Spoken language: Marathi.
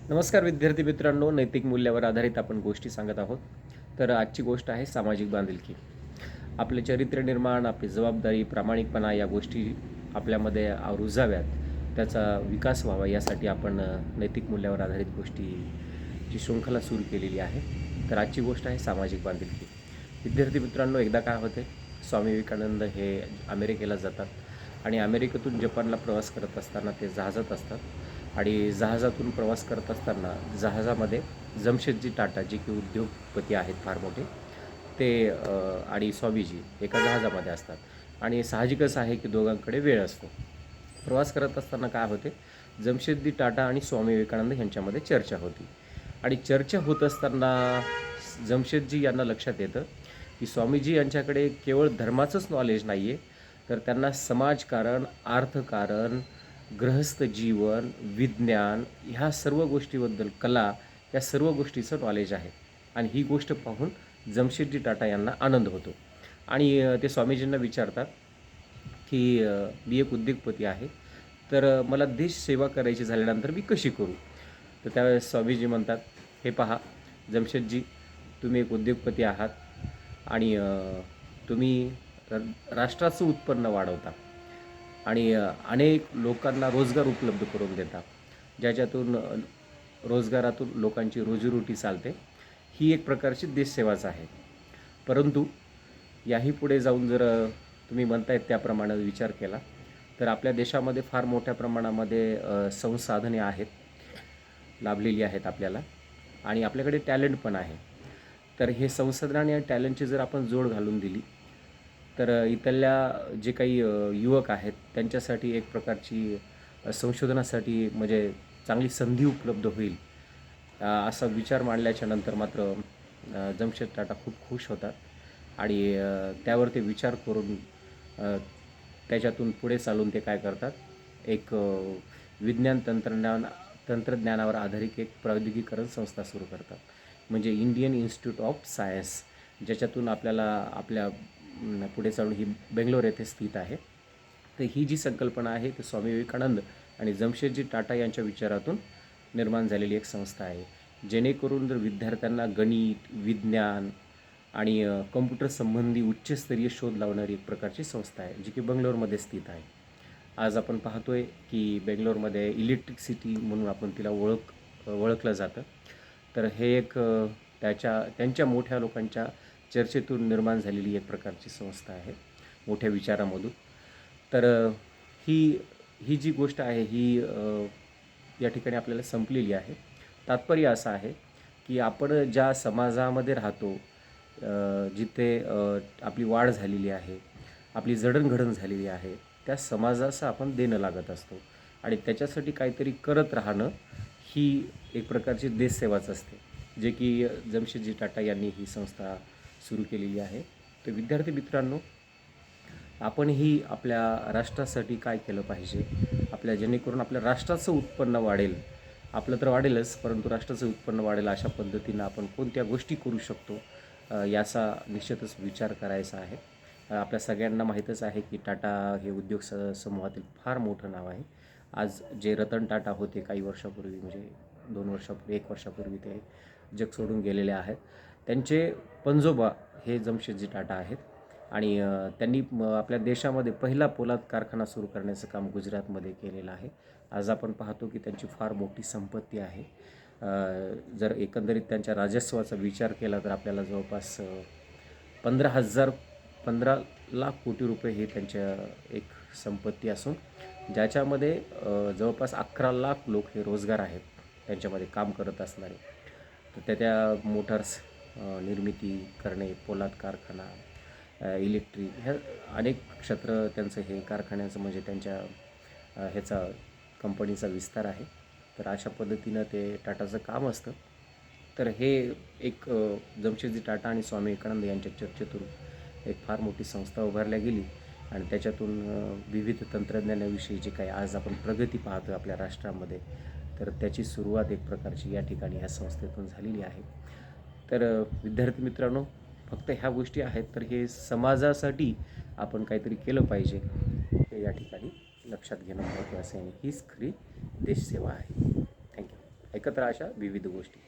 नमस्कार विद्यार्थी मित्रांनो, नैतिक मूल्यावर आधारित आपण गोष्टी सांगत आहोत. तर आजची गोष्ट आहे सामाजिक बांधिलकी. आपले चरित्र निर्माण, आपली जबाबदारी, प्रामाणिकपणा या गोष्टी आपल्यामध्ये रुजाव्यात, त्याचा विकास व्हावा यासाठी आपण नैतिक मूल्यावर आधारित गोष्टीची शृंखला सुरू केलेली आहे. तर आजची गोष्ट आहे सामाजिक बांधिलकी. विद्यार्थी मित्रांनो, एकदा काय होते, स्वामी विवेकानंद हे अमेरिकेला जातात आणि अमेरिकेतून जपानला प्रवास करत असताना ते जहाजात असतात आणि जहाजातून प्रवास करत असताना जहाजामध्ये जमशेदजी टाटा जे की उद्योगपती आहेत फार मोठे, ते आणि स्वामीजी एका जहाजामध्ये असतात आणि साहजिकच आहे की दोघांकडे वेळ असतो. प्रवास करत असताना काय होते, जमशेदजी टाटा आणि स्वामी विवेकानंद यांच्यामध्ये चर्चा होती आणि चर्चा होत असताना जमशेदजी यांना लक्षात येतं की स्वामीजी यांच्याकडे केवळ धर्माचंच नॉलेज नाही आहे, तर त्यांना समाजकारण, अर्थकारण, गृहस्थ जीवन, विज्ञान ह्या सर्व गोष्टीबद्दल, कला, या सर्व गोष्टीचं नॉलेज आहे. आणि ही गोष्ट पाहून जमशेदजी टाटा यांना आनंद होतो आणि ते स्वामीजींना विचारतात की मी एक उद्योगपती आहे, तर मला देश सेवा करायची झाल्यानंतर मी कशी करू? तर त्यावेळेस स्वामीजी म्हणतात, हे पहा जमशेदजी, तुम्ही एक उद्योगपती आहात आणि तुम्ही राष्ट्राचं उत्पन्न वाढवता आणि अनेक लोकांना रोजगार उपलब्ध करून देता, ज्याच्यातून रोजगारातून लोकांची रोजीरोटी चालते. ही एक प्रकारची देशसेवाच आहे. परंतु याही पुढे जाऊन जर तुम्ही म्हणतायत त्याप्रमाणे विचार केला, तर आपल्या देशामध्ये फार मोठ्या प्रमाणामध्ये संसाधने आहेत, लाभलेली आहेत आपल्याला, आणि आपल्याकडे टॅलेंट पण आहे. तर हे संसाधने आणि टॅलेंटची जर आपण जोड घालून दिली, तर इथल्या जे काही युवक आहेत त्यांच्यासाठी एक प्रकारची संशोधनासाठी म्हणजे चांगली संधी उपलब्ध होईल. असा विचार मांडल्याच्या नंतर मात्र जमशेद टाटा खूप खुश होतात आणि त्यावर ते विचार करून त्याच्यातून पुढे चालून ते काय करतात, एक विज्ञान तंत्रज्ञानावर आधारित एक प्रौद्योगिकीकरण संस्था सुरू करतात, म्हणजे इंडियन इन्स्टिट्यूट ऑफ सायन्स, ज्याच्यातून आपल्याला आपल्या पुढे चालून ही बेंगलोर येथे स्थित आहे. तर ही जी संकल्पना आहे ती स्वामी विवेकानंद आणि जमशेदजी टाटा यांच्या विचारातून निर्माण झालेली एक संस्था आहे, जेणेकरून जर विद्यार्थ्यांना गणित, विज्ञान आणि कम्प्युटर संबंधी उच्चस्तरीय शोध लावणारी एक प्रकारची संस्था आहे, जी की बेंगलोरमध्ये स्थित आहे. आज आपण पाहतोय की बेंगलोरमध्ये इलेक्ट्रिक सिटी म्हणून आपण तिला ओळखलं जातं. तर हे एक त्यांच्या मोठ्या लोकांच्या चर्चेतून निर्माण झालेली एक प्रकारची संस्था आहे, मोठ्या विचारामधून. तर ही ही जी गोष्ट आहे ही या ठिकाणी आपल्याला संपलेली आहे. तात्पर्य असं आहे की आपण ज्या समाजामध्ये राहतो, जिथे आपली वाढ झालेली आहे, आपली जडणघडण झालेली आहे, त्या समाजाचं आपण देणं लागत असतो आणि त्याच्यासाठी काहीतरी करत राहणं ही एक प्रकारची देशसेवाच असते, जे की जमशेदजी टाटा यांनी ही संस्था सुरू केलेली आहे. तर विद्यार्थी मित्रांनो, आपणही आपल्या राष्ट्रासाठी काय केलं पाहिजे, जेणेकरून आपल्या राष्ट्राचं उत्पन्न वाढेल, आपलं तर वाढेलच परंतु राष्ट्राचं उत्पन्न वाढेल अशा पद्धतीनं आपण कोणत्या गोष्टी करू शकतो, याचा निश्चितच विचार करायचा आहे. आपल्या सगळ्यांना माहीतच आहे की टाटा हे उद्योग समूहातील फार मोठं नाव आहे. आज जे रतन टाटा होते काही वर्षापूर्वी, म्हणजे 2 वर्षापूर्वी, 1 वर्षापूर्वी ते जग सोडून गेलेले आहेत. त्यांचे पंजोबा हे जमशेदजी टाटा आहेत आणि त्यांनी आपल्या देशामध्ये पहिला पोलाद कारखाना सुरू करण्याचं काम गुजरातमध्ये केलेलं आहे. आज आपण पाहतो की त्यांची फार मोठी संपत्ती आहे. जर एकंदरीत त्यांच्या राजस्वाचा विचार केला तर आपल्याला जवळपास 15 लाख कोटी रुपये हे त्यांच्या एक संपत्ती असून, ज्याच्यामध्ये जवळपास 11 लाख लोक हे रोजगार आहेत त्यांच्यामध्ये काम करत असणारे. तर त्या मोटार्स निर्मिती करणे, पोलाद कारखाना, इलेक्ट्रिक, ह्या अनेक क्षेत्र त्यांचं हे कारखान्याचं म्हणजे त्यांच्या ह्याचा कंपनीचा विस्तार आहे. तर अशा पद्धतीनं ते टाटाचं काम असतं. तर हे एक जमशेदजी टाटा आणि स्वामी विवेकानंद यांच्या चर्चेतून एक फार मोठी संस्था उभारल्या गेली आणि त्याच्यातून विविध तंत्रज्ञानाविषयी जे काही आज आपण प्रगती पाहतो आपल्या राष्ट्रामध्ये, तर त्याची सुरुवात एक प्रकारची या ठिकाणी ह्या संस्थेतून झालेली आहे. तर विद्यार्थी मित्रांनो, फक्त ह्या गोष्टी आहेत, तर हे समाजासाठी आपण काहीतरी केलं पाहिजे हे या ठिकाणी लक्षात घेणं महत्त्वाचं आहे आणि हीच खरी देशसेवा आहे. थँक्यू. एकत्र अशा विविध गोष्टी.